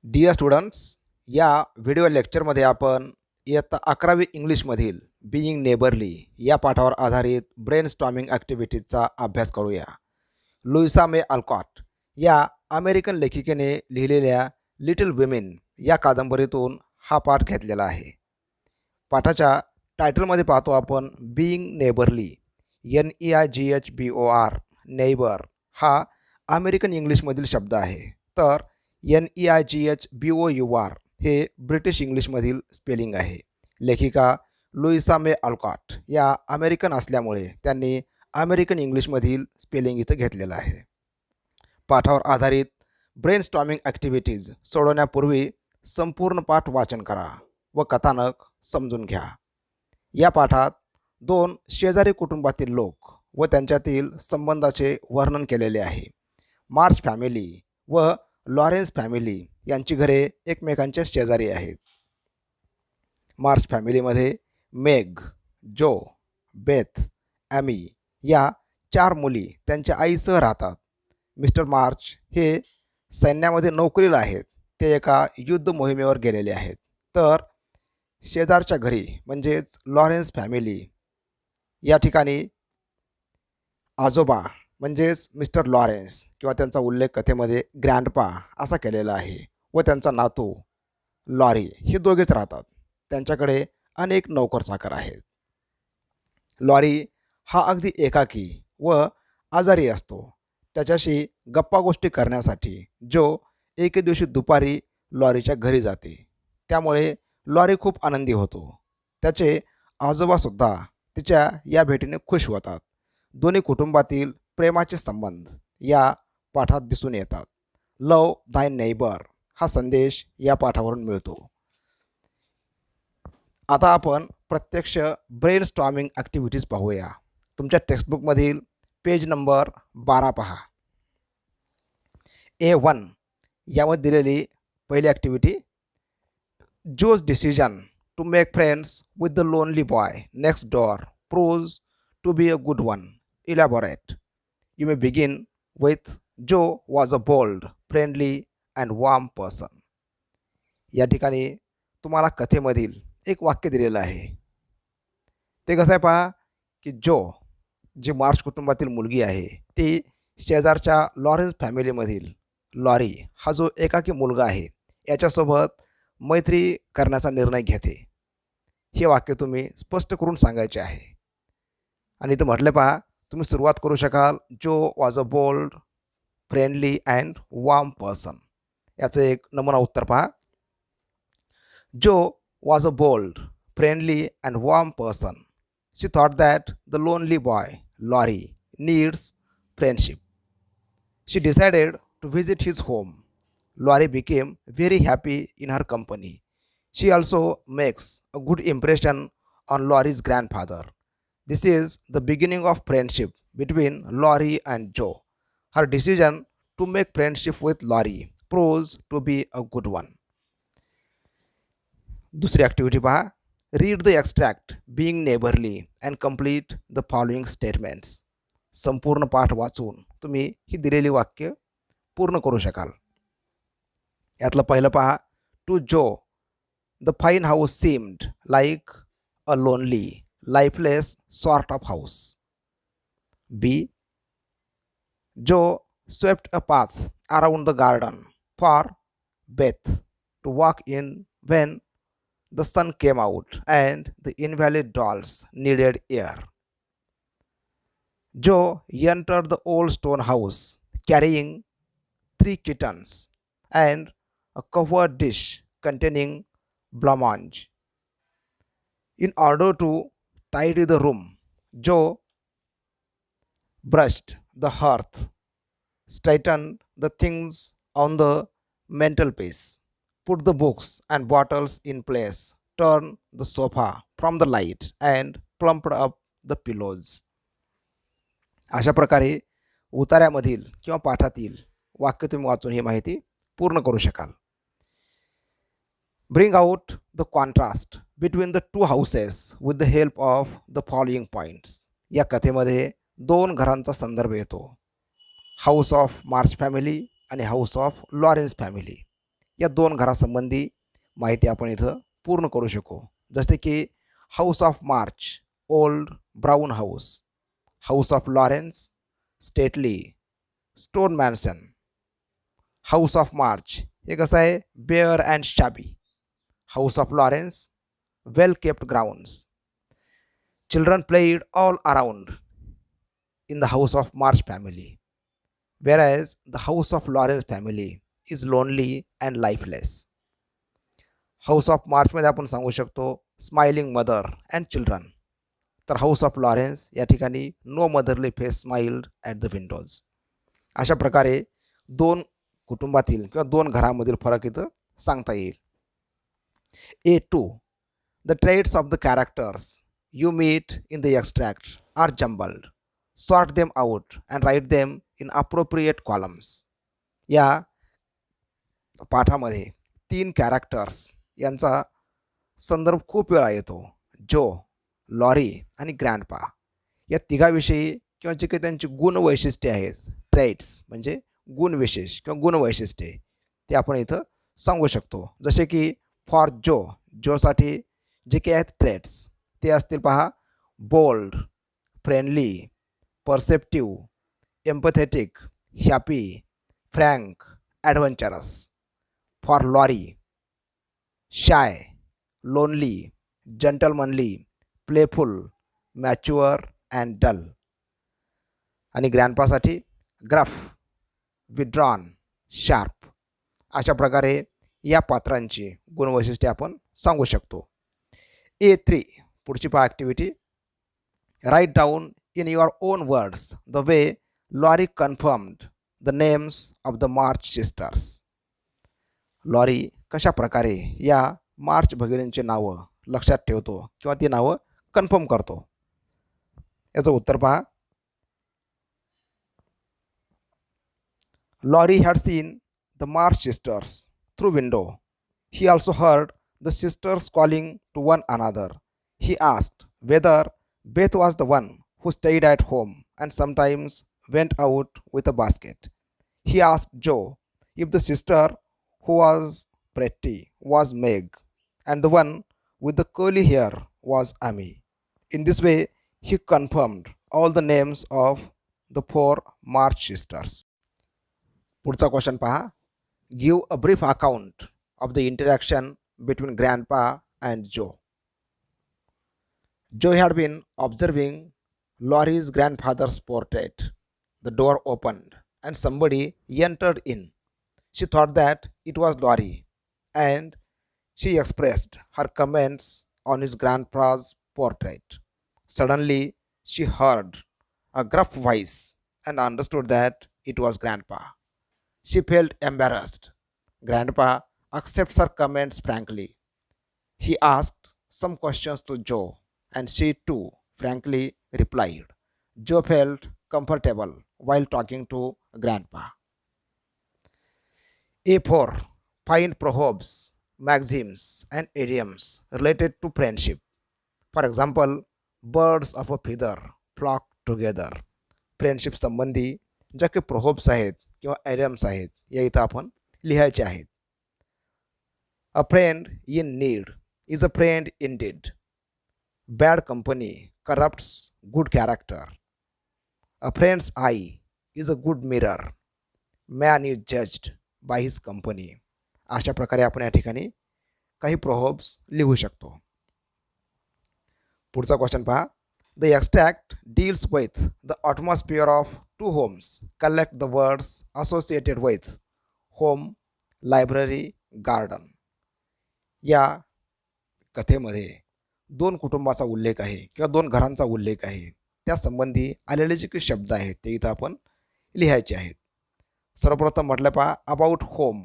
Dear students, या video लेक्चरमध्ये आपण इयत्ता 11वी इंग्लिशमधील बीइंग नेबरली या पाठावर आधारित ब्रेनस्टॉर्मिंग ॲक्टिव्हिटीजचा अभ्यास करूया. लुईसा मे अल्कॉट या अमेरिकन लेखिकेने लिहिलेल्या लिटिल विमेन या कादंबरीतून हा पाठ घेतलेला आहे. पाठाच्या टायटलमध्ये पाहतो आपण बीइंग नेबरली. NEIGHBOR नेबर हा अमेरिकन इंग्लिशमधील शब्द आहे, तर NEIGHBOUR हे ब्रिटिश इंग्लिशमधील स्पेलिंग आहे. लेखिका लुईसा मे अल्कॉट या अमेरिकन असल्यामुळे त्यांनी अमेरिकन इंग्लिशमधील स्पेलिंग इथं घेतलेलं आहे. पाठावर आधारित ब्रेनस्टॉर्मिंग ॲक्टिव्हिटीज सोडवण्यापूर्वी संपूर्ण पाठ वाचन करा व कथानक समजून घ्या. या पाठात दोन शेजारी कुटुंबातील लोक व त्यांच्यातील संबंधाचे वर्णन केलेले आहे. मार्च फॅमिली व लॉरेन्स फॅमिली यांची घरे एकमेकांच्या शेजारी आहेत. मार्च फॅमिलीमध्ये मेग, जो, बेथ, ॲमी या 4 मुली त्यांच्या आईसह राहतात. मिस्टर मार्च हे सैन्यामध्ये नोकरीला आहेत. ते एका युद्ध मोहिमेवर गेलेले आहेत. तर शेजारच्या घरी म्हणजेच लॉरेन्स फॅमिली या ठिकाणी आजोबा म्हणजेच मिस्टर लॉरेन्स किंवा त्यांचा उल्लेख कथेमध्ये ग्रँडपा असा केलेला आहे व त्यांचा नातू लॉरी हे दोघेच राहतात. त्यांच्याकडे अनेक नोकरचाकर आहेत. लॉरी हा अगदी एकाकी व आजारी असतो. त्याच्याशी गप्पा गोष्टी करण्यासाठी जो एके दिवशी दुपारी लॉरीच्या घरी जाते. त्यामुळे लॉरी खूप आनंदी होतो. त्याचे आजोबासुद्धा तिच्या या भेटीने खुश होतात. दोन्ही कुटुंबातील प्रेमाचे संबंध या पाठात दिसून येतात. लव दाय नेबर हा संदेश या पाठावरून मिळतो. आता आपण प्रत्यक्ष ब्रेनस्टॉर्मिंग ॲक्टिव्हिटीज पाहूया. तुमच्या टेक्स्टबुकमधील पेज नंबर 12 पहा. A1 यामध्ये दिलेली पहिली activity, Jo's decision to make friends with the lonely boy next door proves to be a good one. Elaborate. You may begin with Joe was a bold, friendly and warm person. या ठिकाणी तुम्हाला कथेमधील एक वाक्य दिलेलं आहे. ते कसं आहे पहा की जी मार्च कुटुंबातील मुलगी आहे ती शेजारच्या लॉरेन्स फॅमिलीमधील लॉरी हा जो एकाकी मुलगा आहे याच्यासोबत मैत्री करण्याचा निर्णय घेते. हे वाक्य तुम्ही स्पष्ट करून सांगायचे आहे. आणि इथं म्हटलं पहा, तुम्ही सुरुवात करू शकाल Jo was a bold, friendly and warm person. याचं एक नमुना उत्तर पहा. Jo was a bold, friendly and warm person. She thought that the lonely boy Laurie needs friendship. She decided to visit his home. Laurie became very happy in her company. She also makes a good impression on Laurie's grandfather. This is the beginning of friendship between Laurie and Joe. Her decision to make friendship with Laurie proves to be a good one. दुसरी activity पहा. Read the extract being neighbourly and complete the following statements. संपूर्ण पाठ वाचून तुम्ही ही दिलेली वाक्य पूर्ण करू शकाल. यातलं पहिलं पहा. टू जो the fine house seemed like a lonely lifeless sort of house. B. Joe swept a path around the garden for Beth to walk in when the sun came out and the invalid dolls needed air. Joe entered the old stone house carrying 3 kittens and a covered dish containing blancmange. In order to tidy the room, Joe brushed the hearth, straightened the things on the mantelpiece, put the books and bottles in place, turned the sofa from the light and plumped up the pillows. अशा प्रकारे उतार्यामधील किंवा पाठातील वाक्य तुम्ही वाचून ही माहिती पूर्ण करू शकाल. Bring out the contrast between the two houses with the help of the following points. या कथेमध्ये 2 घरांचा संदर्भ येतो. हाऊस ऑफ मार्च फॅमिली आणि हाऊस ऑफ लॉरेन्स फॅमिली. या दोन घरासंबंधी माहिती आपण इथं पूर्ण करू शकू. जसे की house of March, old brown house, house of Laurence, stately stone mansion. House of March हे कसं आहे, bare and shabby. House of Laurence, well kept grounds. Children played all around in the house of March family, whereas the house of Lawrence family is lonely and lifeless. House of मार्चमध्ये आपण सांगू शकतो smiling mother and children. तर house of Laurence या ठिकाणी no motherly face smiled at the windows. अशा प्रकारे दोन कुटुंबातील किंवा दोन घरामधील फरक इथं सांगता येईल. A2. The traits of the characters you meet in the extract are jumbled. Sort them out and write them in appropriate columns. या पाठामध्ये 3 कॅरेक्टर्स यांचा संदर्भ खूप वेळा येतो. जो, लॉरी आणि ग्रँडपा या तिघाविषयी किंवा जे काही त्यांची गुणवैशिष्ट्ये आहेत, ट्रेट्स म्हणजे गुणविशेष किंवा गुणवैशिष्ट्ये, ते आपण इथं सांगू शकतो. जसे की फॉर जोसाठी जे काही आहेत ट्रेट्स ते असतील पहा, bold, friendly, perceptive, empathetic, happy, frank, adventurous. For Laurie, shy, lonely, gentlemanly, playful, mature and dull. आणि ग्रँडपासाठी ग्रफ, विड्रॉन, शार्प. अशा प्रकारे या पात्रांची गुणवैशिष्ट्ये आपण सांगू शकतो. A3 पुढची पहा activity. Write down in your own words the way Laurie confirmed the names of the March sisters. Laurie कशा प्रकारे या मार्च भगिनींची नावं लक्षात ठेवतो किंवा ती नावं कन्फर्म करतो. याचं उत्तर पहा. Laurie had seen the March sisters through window. He also heard the sisters calling to one another. He asked whether Beth was the one who stayed at home and sometimes went out with a basket. He asked Joe if the sister who was pretty was Meg and the one with the curly hair was Amy. In this way, he confirmed all the names of the 4 March sisters. पुढचा question पहा. Give a brief account of the interaction between Grandpa and Joe. Joe had been observing Laurie's grandfather's portrait. The door opened and somebody entered in. She thought that it was Laurie and she expressed her comments on his grandpa's portrait. Suddenly, she heard a gruff voice and understood that it was Grandpa. She felt embarrassed. Grandpa accepts her comments frankly. He asked some questions to Joe and she too frankly replied. Joe felt comfortable while talking to Grandpa. A4. Find proverbs, maxims, and idioms related to friendship. For example, birds of a feather flock together. Friendship संबंधी ज्या काही proverbs आहेत किंवा idioms आहेत या इथं आपण लिहायचे आहेत. A friend in need is a friend indeed. Bad company corrupts good character. A friend's eye is a good mirror. Man is judged by his company. अशा प्रकारे आपण या ठिकाणी काही प्रोव्हर्ब्स लिहू शकतो. पुढचा क्वेश्चन पहा. The extract deals with the atmosphere of two homes. Collect the words associated with home, library, garden. या कथेमध्ये दोन कुटुंबाचा उल्लेख आहे किंवा दोन घरांचा उल्लेख आहे. त्यासंबंधी आलेले जे काही शब्द आहेत ते इथं आपण लिहायचे आहेत. सर्वप्रथम म्हटलं पहा अबाउट होम.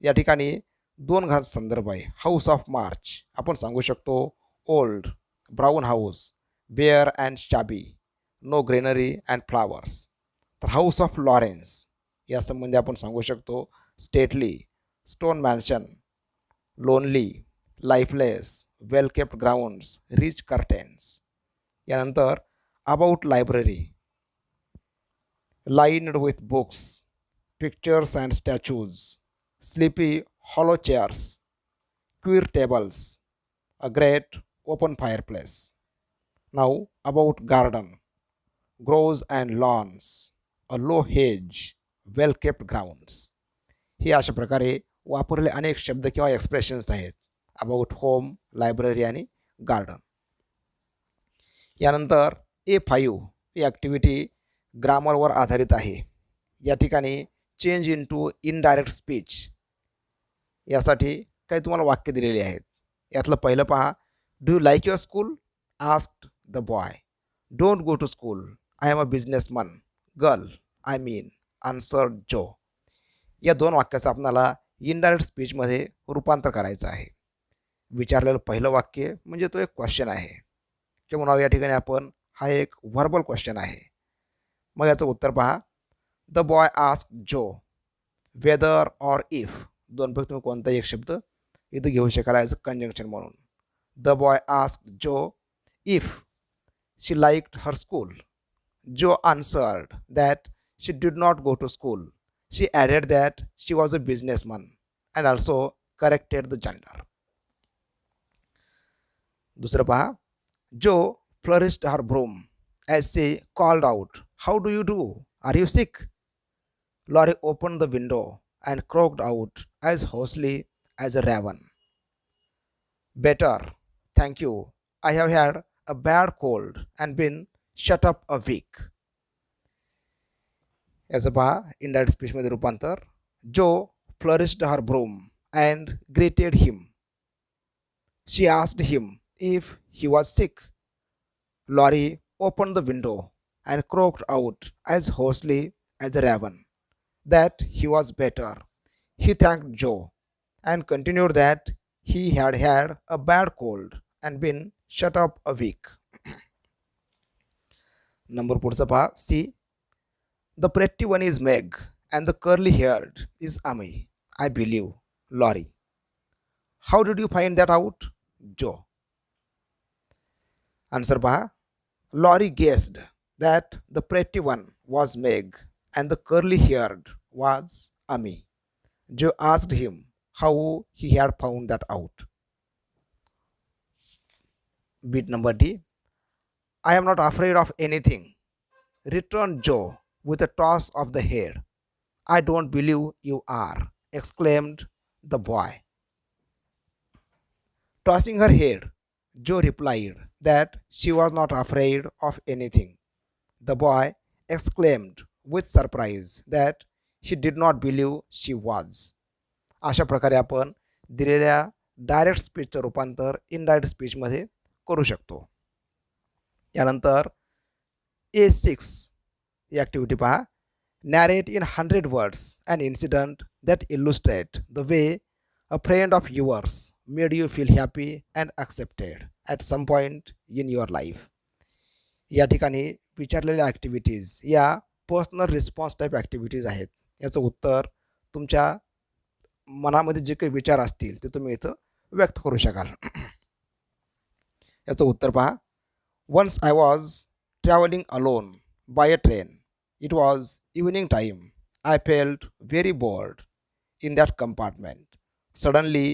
या ठिकाणी दोन घरांचा संदर्भ आहे. हाऊस ऑफ मार्च आपण सांगू शकतो old brown house, bare and shabby, no granary and flowers. तर हाऊस ऑफ लॉरेन्स या संबंधी आपण सांगू शकतो stately, stone mansion, lonely, lifeless, well kept grounds, rich curtains. यानंतर about library, lined with books, pictures and statues, sleepy hollow chairs, queer tables, a great open fireplace. Now about garden, grows and lawns, a low hedge, well kept grounds. हे अशा प्रकारे वापरलेले अनेक शब्द किंवा expressions आहेत about home, library आणि garden. यानंतर A5 ही ॲक्टिव्हिटी ग्रामरवर आधारित आहे. या ठिकाणी change into indirect speech यासाठी काही तुम्हाला वाक्य दिलेली आहेत. यातलं पहिलं पहा, do you like your school asked the boy. Don't go to school, I am a businessman girl, I mean answered Jo. या दोन वाक्याचं आपल्याला इनडायरेक्ट स्पीचमध्ये रूपांतर करायचं आहे. विचारलेलं पहिलं वाक्य म्हणजे तो एक क्वेश्चन आहे किंवा म्हणावं या ठिकाणी आपण हा एक व्हर्बल क्वेश्चन आहे. मग याचं उत्तर पहा, द बॉय आस्क्ड जो वेदर ऑर इफ. दोनपैकी तुम्ही कोणताही एक शब्द इथं घेऊ शकाल ॲज अ कंजंक्शन म्हणून. द बॉय आस्क्ड जो if she liked her school. जो answered that she did not go to school. She added that she was a businessman and also corrected the gender. दुसरं पहा, जो flourished her broom as she called out, how do you do? Are you sick? Laurie opened the window and croaked out as hoarsely as a raven. Better, thank you. I have had a bad cold and been shut up a week. याचं पहा indirect स्पीचमध्ये रूपांतर, Jo flourished her broom and greeted him. She asked him if he was sick. Laurie open the window and croaked out as hoarsely as a raven that he was better. He thanked Jo and continued that he had had a bad cold and been shut up a week. Number पुढचं पहा, C. The pretty one is Meg, and the curly-haired is Amy, I believe. Laurie. How did you find that out? Joe. Answer पहा, Laurie guessed that the pretty one was Meg and the curly-haired was Amy. Joe asked him how he had found that out. Bit number D. I am not afraid of anything, returned Joe with a toss of the head. I don't believe you are, exclaimed the boy. Tossing her head, Jo replied that she was not afraid of anything. The boy exclaimed with surprise that she did not believe she was. अशा प्रकारे आपण दिलेल्या direct स्पीचचं रूपांतर indirect स्पीचमध्ये करू शकतो. यानंतर A6 ही activity पहा, narrate in 100 words an incident that illustrate the way a friend of yours made you feel happy and accepted at some point in your life. या ठिकाणी विचारलेल्या ॲक्टिव्हिटीज या पर्सनल रिस्पॉन्स टाईप ॲक्टिव्हिटीज आहेत. याचं उत्तर तुमच्या मनामध्ये जे काही विचार असतील ते तुम्ही इथं व्यक्त करू शकाल. याचं उत्तर पहा, once I was travelling alone by a train. It was evening time. I felt very bored in that compartment. Suddenly,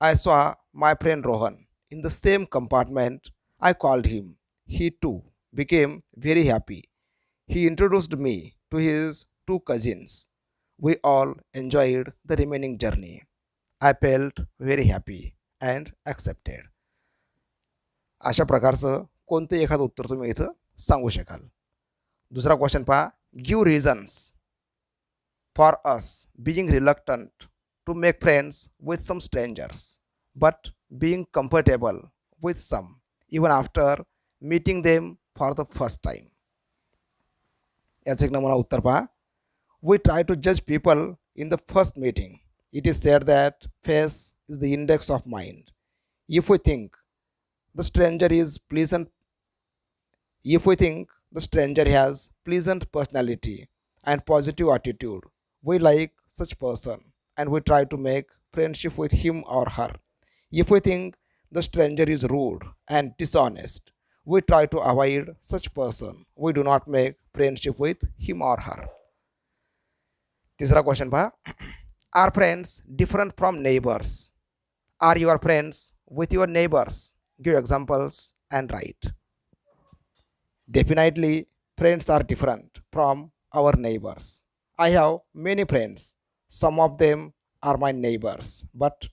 I saw my friend Rohan in the same compartment. I called him. He too became very happy. He introduced me to his two cousins. We all enjoyed the remaining journey. I felt very happy and accepted. अशा प्रकारचं कोणतं एखादं उत्तर तुम्ही इथं सांगू शकाल. दुसरा क्वेश्चन पहा, give reasons for us being reluctant to make friends with some strangers, but being comfortable with some even after meeting them for the first time. याचं एक नमुना उत्तर पहा, we try to judge people in the first meeting. It is said that face is the index of mind. If we think the stranger is pleasant, if we think the stranger has pleasant personality and positive attitude, we like such person and we try to make friendship with him or her. If we think the stranger is rude and dishonest, we try to avoid such person. We do not make friendship with him or her. तिसरा question पहा, Are friends different from neighbors? Are your friends with your neighbors? Give examples and write. Definitely, friends are different from our neighbors. I have many friends. Some of them are my neighbors, but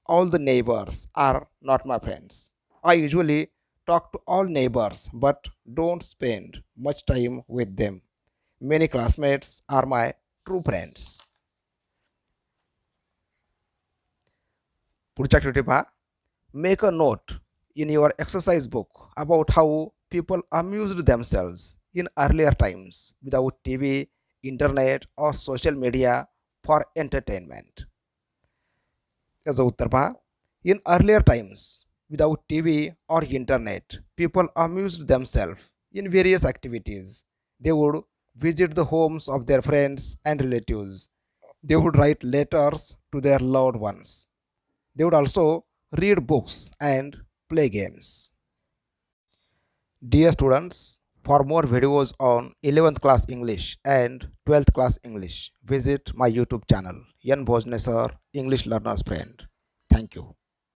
all the neighbors are not my friends. I usually talk to all neighbors but don't spend much time with them. Many classmates are my true friends. पुढच्या activity पहा. Make a note in your exercise book about how people amused themselves in earlier times without TV, internet, or social media for entertainment. याचं उत्तर पहा. In earlier times, without TV or internet, people amused themselves in various activities. They would visit the homes of their friends and relatives. They would write letters to their loved ones. They would also read books and play games. Dear students, for more videos on 11th class English and 12th class English, visit my YouTube channel, Bhojane Sir, English Learner's Friend. Thank you.